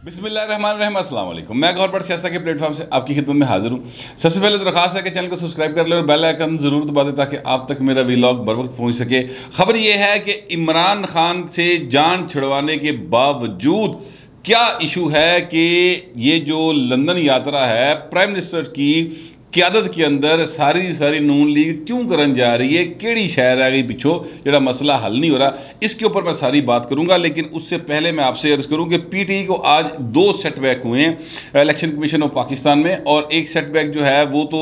बिस्मिल्लाहिर्रहमानिर्रहीम, अस्सलाम वालेकुम। मैं गौर पर सियासत के प्लेटफॉर्म से आपकी खिदमत में हाजिर हूँ। सबसे पहले दरख्वास्त है कि चैनल को सब्सक्राइब कर लें और बेल आइकन ज़रूर दबा दें ताकि आप तक मेरा व्लॉग बर वक्त पहुँच सके। खबर यह है कि इमरान खान से जान छुड़वाने के बावजूद क्या इशू है कि ये जो लंदन यात्रा है प्राइम मिनिस्टर की क्यादत के अंदर सारी नून लीग क्यों करन जा रही है, केड़ी शहर रह गई पिछो जो मसला हल नहीं हो रहा, इसके ऊपर मैं सारी बात करूंगा। लेकिन उससे पहले मैं आपसे अर्ज़ करूं कि पीटीआई को आज दो सेटबैक हुए हैं इलेक्शन कमीशन ऑफ पाकिस्तान में, और एक सेटबैक जो है वो तो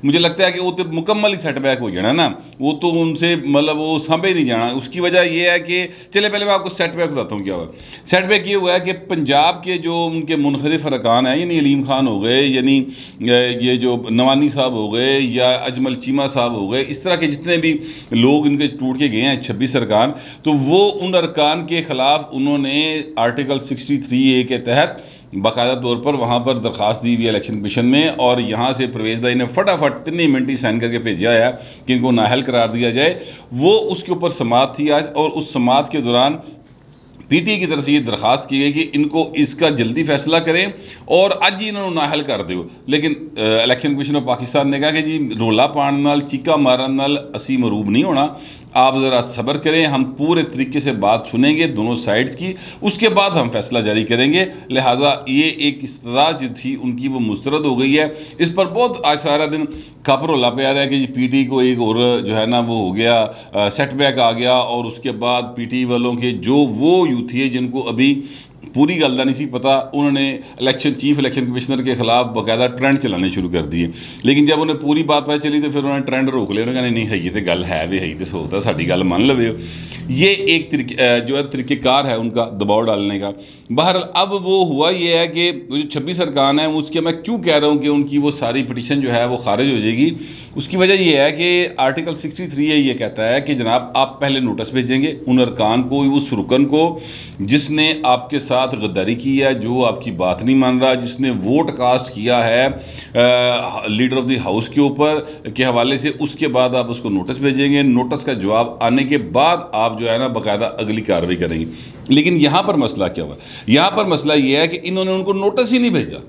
मुझे लगता है कि वो तो मुकम्मल ही सेटबैक हो जाना ना, वो तो उनसे मतलब वो सामभे नहीं जाना। उसकी वजह यह है कि चले पहले मैं आपको सेटबैक बताता हूँ क्या हुआ। सेटबैक ये हुआ है कि पंजाब के जो उनके मुनफरिफ अरकान हैं, यानी अलीम खान हो गए, यानी ये जो नवानी साहब हो गए या अजमल चीमा साहब हो गए, इस तरह के जितने भी लोग इनके टूट के गए हैं 26 अरकान, तो वो उन अरकान के ख़िलाफ़ उन्होंने आर्टिकल 63A के तहत बाकायदा तौर पर वहाँ पर दरख्वास्त दी हुई है इलेक्शन कमीशन में, और यहाँ से परवेज़ दाई ने फटाफट 3 मिनट ही साइन करके भेजा है कि इनको नाअहल करार दिया जाए। वो उसके ऊपर समाअत थी आज, और उस समाअत के दौरान पीटीआई की तरफ से ये दरख्वास्त की गई कि इनको इसका जल्दी फैसला करें और अज ही इन्होंने नाअहल कर दो। लेकिन इलेक्शन कमीशन ऑफ पाकिस्तान ने कहा कि जी रोला पाने नाल चीका मारन नाल असी मरूब नहीं होना, आप ज़रा सब्र करें, हम पूरे तरीके से बात सुनेंगे दोनों साइड्स की, उसके बाद हम फैसला जारी करेंगे। लिहाजा ये एक इस्तदा जो थी उनकी वो मुस्तरद हो गई है। इस पर बहुत आज सारा दिन खबर रोला पे आ रहा है कि जी पीटीआई को एक और जो है ना वो हो गया, सेटबैक आ गया, और उसके बाद पीटीआई वालों के जो वो यूथी है जिनको अभी पूरी गल का नहीं सी पता, उन्होंने चीफ इलेक्शन कमिश्नर के खिलाफ बाकायदा ट्रेंड चलाने शुरू कर दिए। लेकिन जब उन्हें पूरी बात पता चली तो फिर उन्होंने ट्रेंड रोक लिया, उन्होंने कहा नहीं है ये तो गल है भी है तो सोचता साड़ी गल मान लवे। ये एक जो है तरीक़ेकार है उनका दबाव डालने का। बहरहाल अब वो हुआ ये है कि जो 26 अरकान हैं उसके मैं क्यों कह रहा हूँ कि उनकी वो सारी पटिशन जो है वो खारिज हो जाएगी, उसकी वजह यह है कि आर्टिकल 63A ये कहता है कि जनाब आप पहले नोटिस भेजेंगे उन अरकान को, उस रुकन को जिसने आपके साथ गद्दारी की है, जो आपकी बात नहीं मान रहा, जिसने वोट कास्ट किया है लीडर ऑफ द हाउस के ऊपर के हवाले से, उसके बाद आप उसको नोटिस भेजेंगे। नोटिस का जवाब आने के बाद आप जो है ना बाकायदा अगली कार्रवाई करेंगे। लेकिन यहाँ पर मसला क्या हुआ, यहाँ पर मसला यह है कि इन्होंने उनको नोटिस ही नहीं भेजा।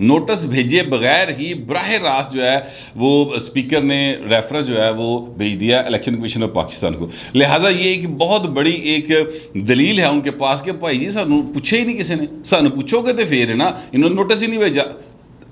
नोटिस भेजे बगैर ही बराह रास्त जो है वो स्पीकर ने रेफरेंस जो है वो भेज दिया इलेक्शन कमीशन ऑफ पाकिस्तान को। लिहाजा ये एक बहुत बड़ी एक दलील है उनके पास कि भाई जी सानू पूछे ही नहीं किसी ने, सानू पूछोगे तो फिर है ना, इन्होंने नोटिस ही नहीं भेजा।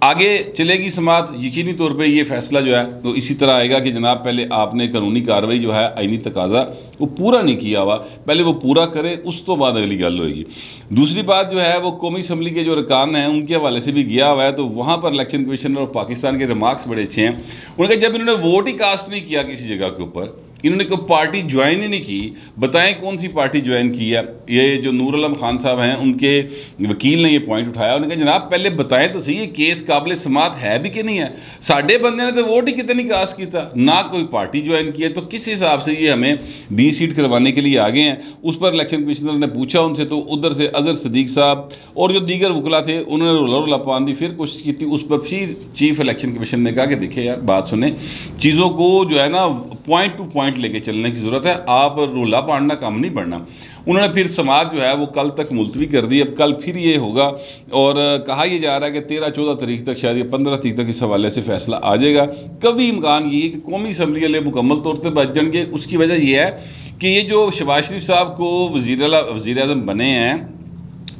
आगे चलेगी समात, यकीनी तौर पे ये फैसला जो है तो इसी तरह आएगा कि जनाब पहले आपने कानूनी कार्रवाई जो है आईनी तकाजा वो पूरा नहीं किया हुआ, पहले वो पूरा करें, उस तो बाद अगली गल होगी। दूसरी बात जो है वो कौमी असम्बली के जो अरकान हैं उनके हवाले से भी गया हुआ है, तो वहाँ पर इलेक्शन कमिश्नर ऑफ पाकिस्तान के रिमार्क्स बड़े अच्छे हैं। उन्होंने कहा जब इन्होंने वोट ही कास्ट नहीं किया किसी जगह के ऊपर, इन्होंने कोई पार्टी ज्वाइन ही नहीं की, बताएं कौन सी पार्टी ज्वाइन की है। ये जो नूर आलम खान साहब हैं उनके वकील ने ये पॉइंट उठाया, उन्होंने कहा जनाब पहले बताएं तो सही ये केस काबिल समात है भी कि नहीं है, साढ़े बंदे ने तो वोट ही कितनी कास्ट किया, ना कोई पार्टी ज्वाइन की है, तो किस हिसाब से ये हमें डी सीट करवाने के लिए आ गए हैं। उस पर इलेक्शन कमिश्नर ने पूछा उनसे, तो उधर से अजहर सदीक साहब और जो दीगर वकला थे उन्होंने रोला पान दी, फिर कोशिश की थी। उस पर फिर चीफ इलेक्शन कमीशन ने कहा कि देखिए यार बात सुने, चीज़ों को जो है ना पॉइंट टू पॉइंट लेके चलने की ज़रूरत है, आप रोला पाड़ना काम नहीं बढ़ना। उन्होंने फिर समाज जो है वो कल तक मुलतवी कर दी, अब कल फिर ये होगा, और कहा यह जा रहा है कि 13-14 तारीख तक शायद 15 तारीख तक इस हवाले से फैसला आ जाएगा। कभी इम्कान ये है कि कौमी असम्बली वाले मुकम्मल तौर पर बच जाएंगे। उसकी वजह यह है कि ये जो शहबाज शरीफ साहब को वज़ीर आज़म बने हैं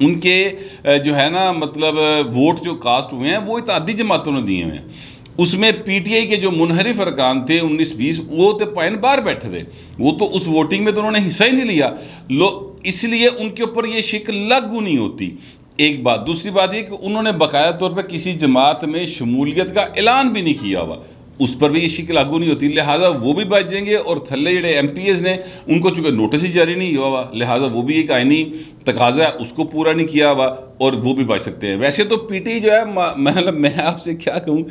उनके जो है ना मतलब वोट जो कास्ट हुए हैं वो इत्तेहादी जमातों ने दिए हुए हैं। उसमें पीटीआई के जो मुनहरिफ अरकान थे 19-20 वो तो पैन बाहर बैठे थे, वो तो उस वोटिंग में तो उन्होंने हिस्सा ही नहीं लिया, इसलिए उनके ऊपर ये शिक लागू नहीं होती। एक बात, दूसरी बात ये कि उन्होंने बाकायदा तौर पर किसी जमात में शमूलियत का ऐलान भी नहीं किया हुआ, उस पर भी ये शिक लागू नहीं होती। लिहाजा वो भी बच जाएंगे, और थल्ले जड़े MPs ने उनको चूँकि नोटिस ही जारी नहीं हुआ हुआ, लिहाजा वो भी एक आईनी तकाजा है उसको पूरा नहीं किया हुआ, और वो भी बच सकते हैं। वैसे तो पीटीआई जो है मतलब मैं आपसे क्या कहूँ,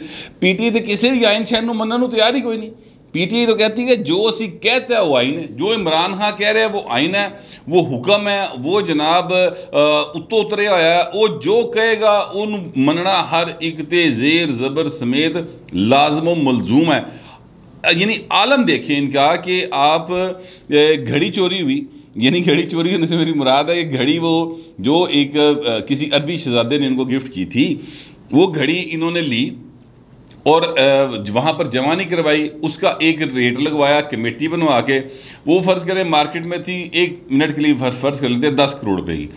पीटीआई तो किसी भी आइन शहर को मनने तैयार ही कोई नहीं। पीटीआई तो कहती है जो असी कहते हैं वो आइन है, जो इमरान खान कह रहे हैं वो आइन है, वो हुक्म है, वो जनाब उत्तो उतरे होया है, वो जो कहेगा उन मनना हर एक ते जेर जबर समेत लाजम मलजूम है। यानी आलम देखें इनका कि आप घड़ी चोरी हुई, यानी घड़ी चोरी होने से मेरी मुराद है कि घड़ी वो जो एक किसी अरबी शहजादे ने इनको गिफ्ट की थी, वो घड़ी इन्होंने ली और वहाँ पर जमा नहीं करवाई, उसका एक रेट लगवाया कमेटी बनवा के। वो फ़र्ज़ करें मार्केट में थी, 1 मिनट के लिए फ़र्ज़ कर लेते हैं 10 करोड़ रुपए की,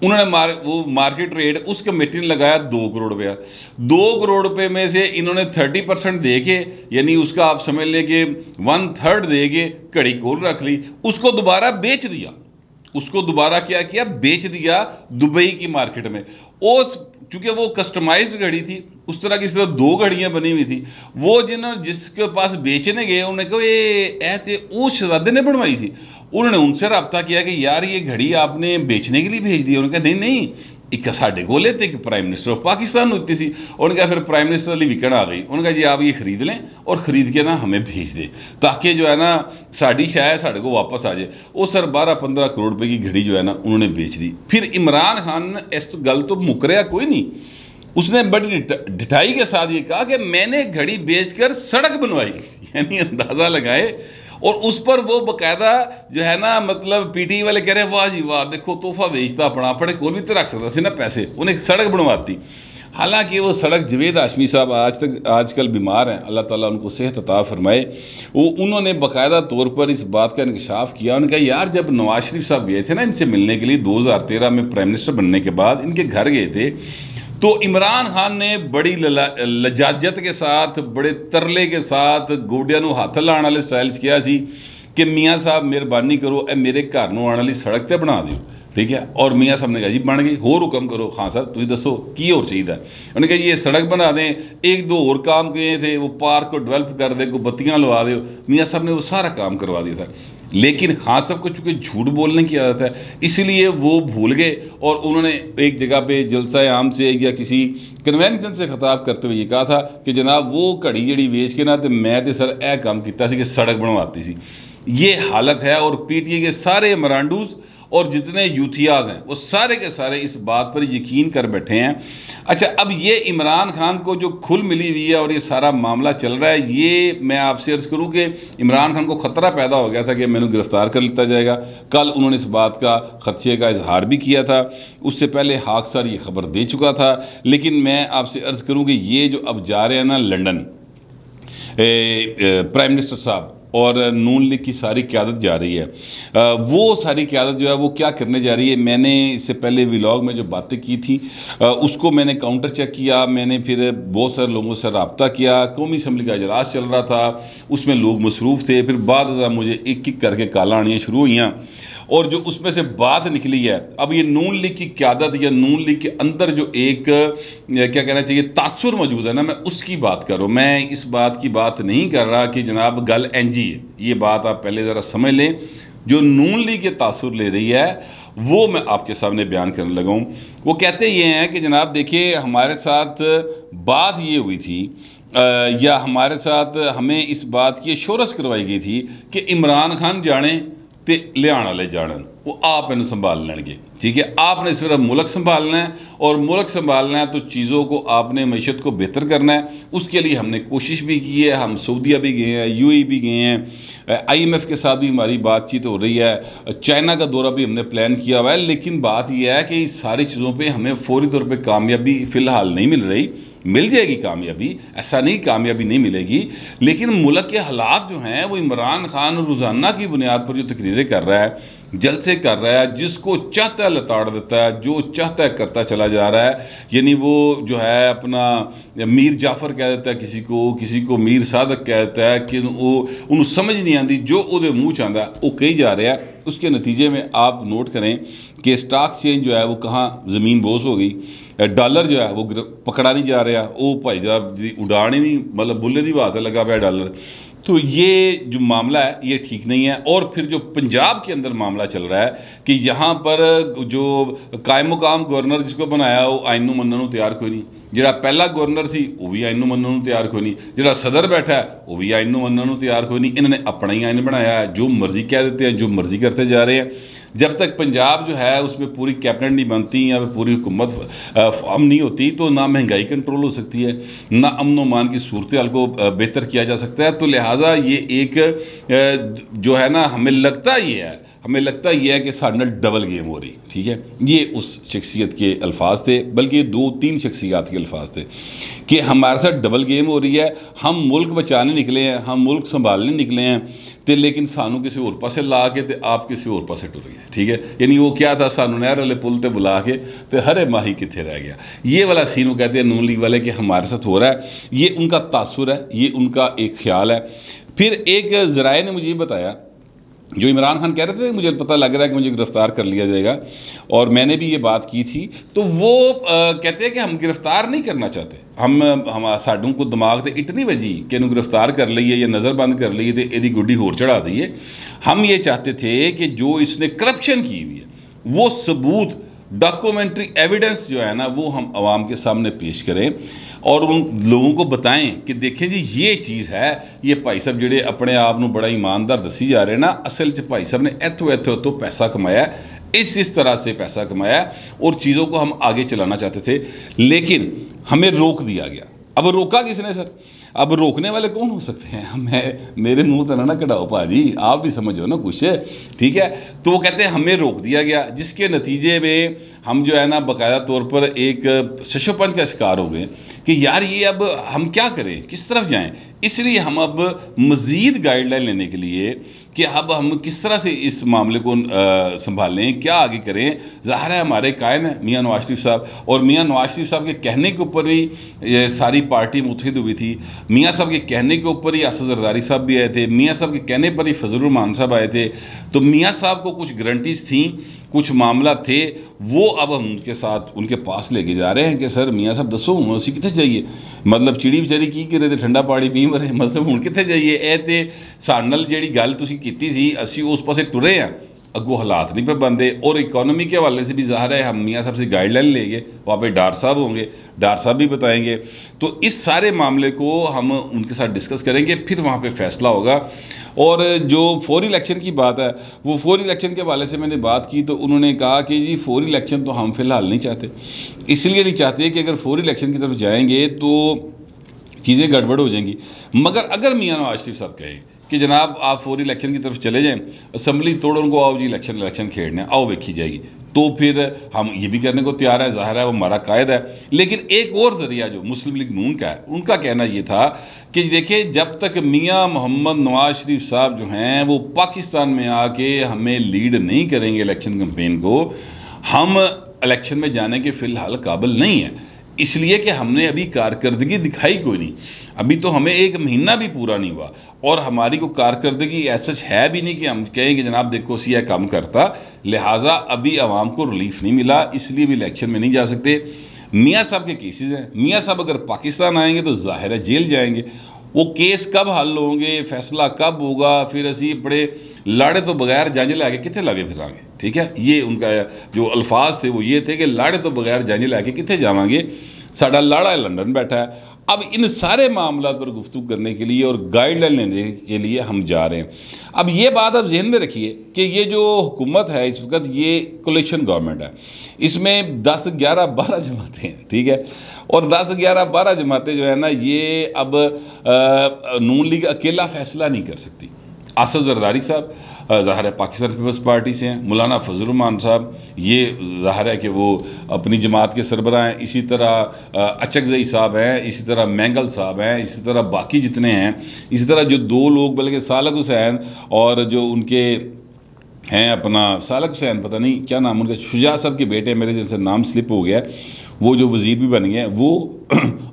उन्होंने वो मार्केट रेट उस कमेटी ने लगाया 2 करोड़ रुपया। 2 करोड़ रुपए में से इन्होंने 30% दे के, यानी उसका आप समझ लें कि 1/3 दे के घड़ी खोल रख ली, उसको दोबारा बेच दिया। उसको दोबारा क्या किया, बेच दिया दुबई की मार्केट में। उस चूँकि वो कस्टमाइज्ड घड़ी थी, उस तरह की सिर्फ 2 घड़ियाँ बनी हुई थी, वो जिसके पास बेचने गए उन्होंने कहा ये ऐसे उस शहजादे ने बनवाई थी। उन्होंने उनसे रब्ता किया कि यार ये घड़ी आपने बेचने के लिए भेज दी। उन्होंने कहा नहीं नहीं, एक साढ़े को लेते कि प्राइम मिनिस्टर ऑफ पाकिस्तान होती थी। उन्होंने कहा फिर प्राइम मिनिस्टर वाली विकट आ गई। उन्होंने कहा जी आप ये ख़रीद लें और ख़रीद के ना हमें भेज दें, ताकि जो है ना साड़ी शायद साढ़े को वापस आ जाए। वो सर 12-15 करोड़ रुपए की घड़ी जो है ना उन्होंने बेच दी। फिर इमरान खान ने इस तो गल तो मुकरिया कोई नहीं, उसने बड़ी ढिठाई के साथ ये कहा कि मैंने घड़ी बेचकर सड़क बनवाई, यानी अंदाज़ा लगाए। और उस पर वो बाकायदा जो है ना, मतलब पीटी वाले कह रहे हैं वाह जी वाह, देखो तोहफा बेचता अपना, अपने को भी तो रख सकता सी ना पैसे, उन्हें सड़क बनवाती। हालांकि वो सड़क जवेद हाशमी साहब आजकल बीमार हैं, अल्लाह ताला उनको सेहत अता फरमाए। वो उन्होंने बाकायदा तौर पर इस बात का इंकशाफ किया। उन्होंने कहा यार जब नवाज शरीफ साहब गए थे ना इनसे मिलने के लिए 2013 में प्राइम मिनिस्टर बनने के बाद, इनके घर गए थे, तो इमरान खान ने बड़ी लजाजत के साथ, बड़े तरले के साथ, गोडिया नूं हथ लाने वाले स्टाइल किया सी कि मियाँ साहब मेहरबानी करो ए मेरे घर नूं आने वाली सड़क तो बना दियो, ठीक है। और मियाँ साहब ने कहा जी बन गई, होर हुक्म करो खान साहब तुम दसो की होर चाहिए। उन्होंने कहा जी ये सड़क बना दें, 1-2 और काम किए थे, वो पार्क को डेवलप कर दे, को बत्तियाँ लगा दो। मियाँ साहब ने वो सारा काम करवा दिया था। लेकिन खान साहब को चूँकि झूठ बोलने की आदत है, इसलिए वो भूल गए और उन्होंने एक जगह पे जलसा आम से या किसी कन्वेंशन से खिताब करते हुए ये कहा था कि जनाब वो घड़ी जड़ी बेच के ना तो मैं तो सर ए काम किया कि सड़क बनवाती सी। ये हालत है। और पीटीए के सारे मरांडूज और जितने यूथियाज हैं वो सारे के सारे इस बात पर यकीन कर बैठे हैं। अच्छा, अब ये इमरान खान को जो खुल मिली हुई है और ये सारा मामला चल रहा है, ये मैं आपसे अर्ज़ करूं कि इमरान खान को ख़तरा पैदा हो गया था कि मैंने गिरफ़्तार कर लिया जाएगा। कल उन्होंने इस बात का ख़दशे का इजहार भी किया था, उससे पहले हाक सर ये ख़बर दे चुका था। लेकिन मैं आपसे अर्ज़ करूँ कि ये जो अब जा रहे हैं ना लंदन, प्राइम मिनिस्टर साहब और नून लीग की सारी क़यादत जा रही है, वो सारी क़यादत जो है वो क्या करने जा रही है। मैंने इससे पहले व्लॉग में जो बातें की थी उसको मैंने काउंटर चेक किया, मैंने फिर बहुत सारे लोगों से रब्ता किया। कौमी असम्बली का इजलास चल रहा था, उसमें लोग मसरूफ़ थे, फिर बाद मुझे एक एक करके काला आनियाँ शुरू हुई और जो उसमें से बात निकली है, अब ये नून लीग की क़यादत या नून लीग के अंदर जो एक क्या कहना चाहिए तासुर मौजूद है ना, मैं उसकी बात कर रहा हूँ। मैं इस बात की बात नहीं कर रहा कि जनाब गल एंजी है, ये बात आप पहले ज़रा समझ लें। जो नून लीग के तासुर ले रही है वो मैं आपके सामने बयान करने लगा हूँ। वो कहते ये हैं कि जनाब देखिए हमारे साथ बात ये हुई थी या हमारे साथ हमें इस बात की एश्योरेंस करवाई गई थी कि इमरान खान जाने तो लियाण वाले जानन, वो आप इन्हें संभाल लेंगे, ठीक है। आपने सिर्फ मुल्क संभालना है और मुल्क संभालना है तो चीज़ों को आपने मैशत को बेहतर करना है। उसके लिए हमने कोशिश भी की है, हम सऊदीया भी गए हैं, यूएई भी गए हैं, IMF के साथ भी हमारी बातचीत हो रही है, चाइना का दौरा भी हमने प्लान किया हुआ है। लेकिन बात यह है कि इस सारी चीज़ों पर हमें फौरी तौर पर कामयाबी फ़िलहाल नहीं मिल रही। मिल जाएगी कामयाबी, ऐसा नहीं कामयाबी नहीं मिलेगी, लेकिन मुल्क के हालात जो हैं वो इमरान खान रोज़ाना की बुनियाद पर जो तकरीरें कर रहा है, जलसे कर रहा है, जिसको चाहता है लताड़ देता है, जो चाहता है करता चला जा रहा है। यानी वो जो है अपना मीर जाफ़र कह देता है किसी को मीर सादक कह देता है कि वो उन्हें समझ नहीं आती, जो उहदे मूँह च आंदा वो कही जा रहा है। उसके नतीजे में आप नोट करें कि स्टॉक चेंज जो है वो कहाँ ज़मीन बोझ हो गई, डॉलर जो है वो पकड़ा नहीं जा रहा, वो भाई साहब जी उड़ान ही नहीं, मतलब बुल्ले की बात है लगा पाया डॉलर। तो ये जो मामला है ये ठीक नहीं है। और फिर जो पंजाब के अंदर मामला चल रहा है कि यहाँ पर जो कायम मुकाम गवर्नर जिसको बनाया वो आइन मनने को तैयार कोई नहीं। ਜਿਹੜਾ ਪਹਿਲਾ ਗਵਰਨਰ ਸੀ ਉਹ ਵੀ ਆਇਨ ਨੂੰ ਮੰਨਣ ਨੂੰ ਤਿਆਰ ਕੋਈ ਨਹੀਂ, ਜਿਹੜਾ ਸਦਰ ਬੈਠਾ ਹੈ ਉਹ ਵੀ ਆਇਨ ਨੂੰ ਮੰਨਣ ਨੂੰ ਤਿਆਰ ਕੋਈ नहीं। इन्होंने अपना ही आइन बनाया है, जो मर्जी कह देते हैं, जो मर्जी करते जा रहे हैं। जब तक पंजाब जो है उसमें पूरी कैबिनेट नहीं बनती या पूरी हुकूमत फॉर्म नहीं होती तो ना महंगाई कंट्रोल हो सकती है, ना अमन मान की सूरत हाल को बेहतर किया जा सकता है। तो लिहाजा ये एक जो है ना हमें लगता ये है कि साढ़े डबल गेम हो रही, ठीक है। ये उस शख्सियत के अल्फाज थे, बल्कि 2-3 शख्सियात के अल्फाज थे कि हमारे साथ डबल गेम हो रही है। हम मुल्क बचाने निकले हैं, हम मुल्क संभालने निकले हैं, तो लेकिन सानू किसी और पासे ला के तो आप किसी और पासे टुर गए, ठीक है। यानी वो क्या था, सानू नहर वाले पुल पर बुला के तो हरे माही कितने रह गया। ये वाला सीन वो कहते हैं नून लीग वाले कि हमारे साथ हो रहा है। ये उनका तासुर है, ये उनका एक ख्याल है। फिर एक ज़राए ने मुझे ये बताया, जो इमरान खान कह रहे थे मुझे पता लग रहा है कि मुझे गिरफ़्तार कर लिया जाएगा, और मैंने भी ये बात की थी, तो वो कहते हैं कि हम गिरफ़्तार नहीं करना चाहते। हम साडों को दिमाग से इट नहीं बजी कि इन्हू गिरफ़्तार कर लीए या नज़र बंद कर लीए तो यदी गुड्डी होर चढ़ा दईए। हम ये चाहते थे कि जो इसने करप्शन की हुई है वो सबूत, डॉक्यूमेंट्री एविडेंस जो है ना वो हम आवाम के सामने पेश करें और उन लोगों को बताएं कि देखें जी ये चीज़ है। ये भाई साहब जेडे अपने आप को बड़ा ईमानदार दसी जा रहे हैं ना, असल च भाई साहब ने इत्थों पैसा कमाया, इस तरह से पैसा कमाया और चीज़ों को हम आगे चलाना चाहते थे, लेकिन हमें रोक दिया गया। अब रोका किसने सर? अब रोकने वाले कौन हो सकते हैं? मेरे मुंह तो ना कढ़ाओ भाजी, आप भी समझो ना कुछ, ठीक है। तो वो कहते हैं हमें रोक दिया गया, जिसके नतीजे में हम जो है ना बाकायदा तौर पर एक शशोपन का शिकार हो गए कि यार ये अब हम क्या करें, किस तरफ जाएं। इसलिए हम अब मज़ीद गाइडलाइन लेने के लिए कि अब हम किस तरह से इस मामले को संभालें, क्या आगे करें। ज़ाहिर है हमारे कायद हैं मियाँ नवाज शरीफ साहब, और मियाँ नवाज शरीफ साहब के कहने के ऊपर भी सारी पार्टी मुत्तहिद हुई थी। मियाँ साहब के कहने के ऊपर ही असद जरदारी साहब भी आए थे, मियाँ साहब के कहने पर ही फजलुर रहमान साहब आए थे। तो मियाँ साहब को कुछ गारंटीज थी, कुछ मामला थे, वो अब हम उनके साथ उनके पास लेके जा रहे हैं कि सर मियाँ साहब दसो हूँ असी कितने जाइए, मतलब चिड़ी बेचारी की करे थे ठंडा पानी पी मरे, मतलब हूँ कितने जाइए। ए तो साडे नाल जिहड़ी गल तुसीं कीती सी असी उस पासे टुरे हैं, अगों हालात नहीं पे बनते। और इकोनॉमी के हवाले से भी ज़ाहिर है हम मियाँ साहब से गाइडलाइन लेंगे, वहाँ पे डार साहब होंगे, डार साहब भी बताएंगे। तो इस सारे मामले को हम उनके साथ डिस्कस करेंगे, फिर वहाँ पे फैसला होगा। और जो फौरी इलेक्शन की बात है, वो फौरी इलेक्शन के हवाले से मैंने बात की तो उन्होंने कहा कि जी फौरी इलेक्शन तो हम फ़िलहाल नहीं चाहते। इसलिए नहीं चाहते कि अगर फौरी इलेक्शन की तरफ जाएंगे तो चीज़ें गड़बड़ हो जाएंगी। मगर अगर मियाँ नवाज शरीफ साहब कहें कि जनाब आप फौरी इलेक्शन की तरफ चले जाएं, असम्बली तोड़ उनको आओ जी इलेक्शन खेलने आओ देखी जाएगी, तो फिर हम ये भी करने को तैयार है। ज़ाहिर है वो हमारा कायद है। लेकिन एक और ज़रिया जो मुस्लिम लीग नून का है, उनका कहना ये था कि देखिए जब तक मियाँ मोहम्मद नवाज शरीफ साहब जो हैं वो पाकिस्तान में आके हमें लीड नहीं करेंगे इलेक्शन कैंपेन को, हम इलेक्शन में जाने के फ़िलहाल काबिल नहीं है। इसलिए कि हमने अभी कारकर्दगी दिखाई कोई नहीं, अभी तो हमें 1 महीना भी पूरा नहीं हुआ और हमारी को कारकर्दगी ऐसा है भी नहीं कि हम कहें कि जनाब देखो सी यह काम करता। लिहाजा अभी आवाम को रिलीफ नहीं मिला, इसलिए भी इलेक्शन में नहीं जा सकते। मियाँ साहब के केसेस हैं, मियाँ साहब अगर पाकिस्तान आएंगे तो ज़ाहिर है जेल जाएंगे। वो केस कब हल होंगे, फैसला कब होगा, फिर असी बड़े लाड़े तो बगैर जंज लैके कितने लागे फिरांगे, ठीक है। ये उनका जो अल्फाज थे वो ये थे कि लाड़े तो बगैर जंज लैके कितने जावांगे, साडा लाड़ा लंदन बैठा है। अब इन सारे मामला पर गुफ्तगू करने के लिए और गाइडलाइन लेने के लिए हम जा रहे हैं। अब ये बात आप जहन में रखिए कि ये जो हुकूमत है इस वक्त ये कोलिशन गवर्नमेंट है, इसमें 10, 11, 12 जमातें हैं, ठीक है। और 10, 11, 12 जमातें जो है ना ये अब नून लीग अकेला फैसला नहीं कर सकती। असद जरदारी साहब ज़ाहिर है पाकिस्तान पीपल्स पार्टी से हैं, मौलाना फजलुर रहमान साहब ये ज़ाहिर है कि वो अपनी जमात के सरबराह हैं, इसी तरह अचकज़ई साहब हैं, इसी तरह मैंगल साहब हैं, इसी तरह बाकी जितने हैं, इसी तरह जो 2 लोग बल्कि सालक हुसैन और जो उनके हैं अपना सालक हुसैन पता नहीं क्या नाम उनका, शुजा साहब के बेटे, मेरे जैसे नाम स्लिप हो गया, वो जो वज़ीर भी बन गए हैं वो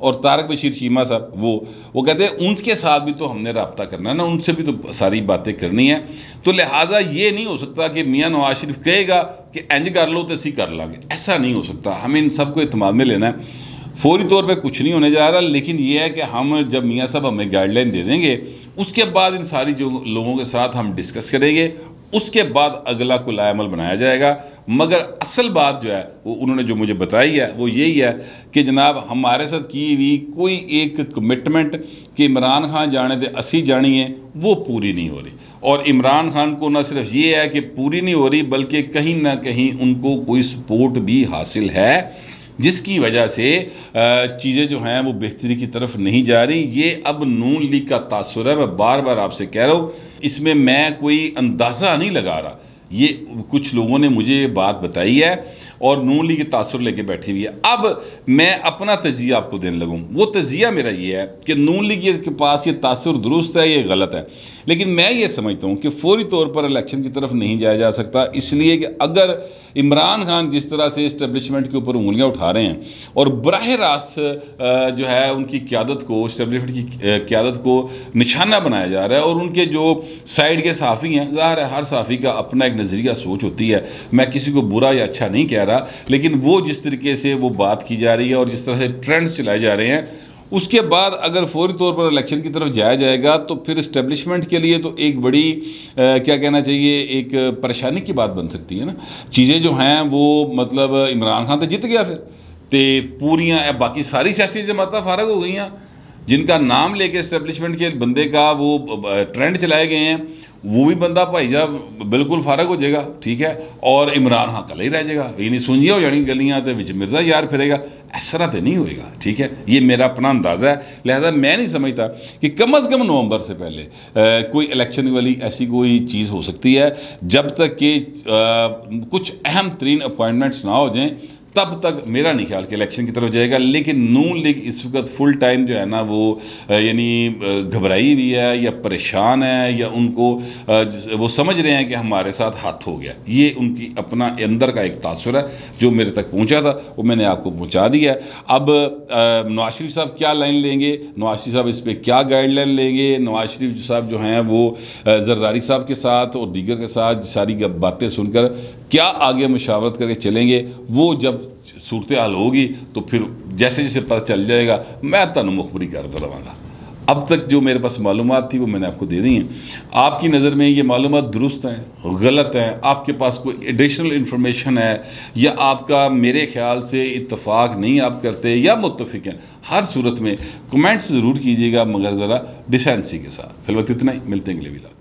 और तारक बशीर चीमा साहब वो कहते हैं उनके साथ भी तो हमने रब्ता करना है ना, उनसे भी तो सारी बातें करनी है। तो लिहाजा ये नहीं हो सकता कि मियाँ नवाज शरीफ कहेगा कि इंज कर लो तो असी कर लाँगे, ऐसा नहीं हो सकता। हमें इन सबको इत्मीनान में लेना है। फौरी तौर पे कुछ नहीं होने जा रहा, लेकिन यह है कि हम जब मियाँ साहब हमें गाइडलाइन दे देंगे उसके बाद इन सारी जो लोगों के साथ हम डिस्कस करेंगे उसके बाद अगला कोई लाएमल बनाया जाएगा। मगर असल बात जो है वो उन्होंने जो मुझे बताई है वो यही है कि जनाब हमारे साथ की हुई कोई एक कमिटमेंट कि इमरान खान जाने दे असी जानी है वो पूरी नहीं हो रही। और इमरान खान को न सिर्फ ये है कि पूरी नहीं हो रही बल्कि कहीं ना कहीं उनको कोई सपोर्ट भी हासिल है, जिसकी वजह से चीज़ें जो हैं वो बेहतरी की तरफ नहीं जा रही। ये अब नून लीग का तासुर है, मैं बार बार आपसे कह रहा हूँ, इसमें मैं कोई अंदाज़ा नहीं लगा रहा। ये कुछ लोगों ने मुझे ये बात बताई है और नून लीग के तासुर लेके बैठी हुई है। अब मैं अपना तजिया आपको देने लगूँ। वो तजिया मेरा ये है कि नून लीग के पास ये तासुर दुरुस्त है, ये गलत है, लेकिन मैं ये समझता हूँ कि फौरी तौर पर इलेक्शन की तरफ नहीं जाया जा सकता, इसलिए कि अगर इमरान खान जिस तरह से इस्टेब्लिशमेंट के ऊपर उंगलियाँ उठा रहे हैं और बराह रास्त जो है उनकी क़यादत को, इस्टेब्लिशमेंट की क़यादत को निशाना बनाया जा रहा है, और उनके जो साइड के सहाफ़ी हैं, ज़ाहिर है हर सहाफ़ी का अपना एक नज़रिया सोच होती है, मैं किसी को बुरा या अच्छा नहीं कह रहा, लेकिन वो जिस तरीके से वो बात की जा रही है और जिस तरह से ट्रेंड्स चलाए जा रहे हैं, उसके बाद अगर फौरी तौर पर इलेक्शन की तरफ जाया जाएगा तो फिर इस्टेब्लिशमेंट के लिए तो एक बड़ी क्या कहना चाहिए, एक परेशानी की बात बन सकती है ना। चीज़ें जो हैं वो मतलब इमरान खान तो जीत गया, फिर तो पूरियाँ बाकी सारी सियासी जमातें फारग हो गई हैं, जिनका नाम लेके इस्टेब्लिशमेंट के बंदे का वो ट्रेंड चलाए गए हैं, वो भी बंदा भाई साहब बिल्कुल फारग हो जाएगा, ठीक है, और इमरान खान कल ही रह जाएगा, यानी सुंजिया हो जानी गलियाँ तो विच मिर्ज़ा यार फिरेगा, इस तरह तो नहीं होएगा, ठीक है। ये मेरा अपना अंदाज़ा है, लिहाजा मैं नहीं समझता कि कम अज़ कम नवंबर से पहले कोई इलेक्शन वाली ऐसी कोई चीज़ हो सकती है, जब तक कि कुछ अहम तरीन अपॉइंटमेंट्स ना हो जाएँ तब तक मेरा नहीं ख्याल कि इलेक्शन की तरफ जाएगा। लेकिन नून लीग इस वक्त फुल टाइम जो है ना वो यानी घबराई हुई है या परेशान है, या उनको वो समझ रहे हैं कि हमारे साथ हाथ हो गया। ये उनकी अपना अंदर का एक तासुर है जो मेरे तक पहुंचा था, वो मैंने आपको पहुंचा दिया है। अब नवाज शरीफ साहब क्या लाइन लेंगे, नवाज शरीफ साहब इस पर क्या गाइडलाइन लेंगे, नवाज शरीफ साहब जो हैं वो जरदारी साहब के साथ और दीगर के साथ सारी बातें सुनकर क्या आगे मुशावरत करके चलेंगे, वो जब सूरत हाल होगी तो फिर जैसे जैसे पता चल जाएगा मैं तुहानू मुखबरी करता रहांगा। अब तक जो मेरे पास मालूमात थी वो मैंने आपको दे दी हैं। आपकी नज़र में ये मालूमात दुरुस्त हैं, गलत हैं, आपके पास कोई एडिशनल इन्फॉर्मेशन है या आपका मेरे ख्याल से इत्तफाक नहीं आप करते या मुत्तफिक हैं, हर सूरत में कमेंट्स ज़रूर कीजिएगा, मगर ज़रा डिसेंसी के साथ। फिलहाल इतना ही, मिलते हैं अगले वीडियो।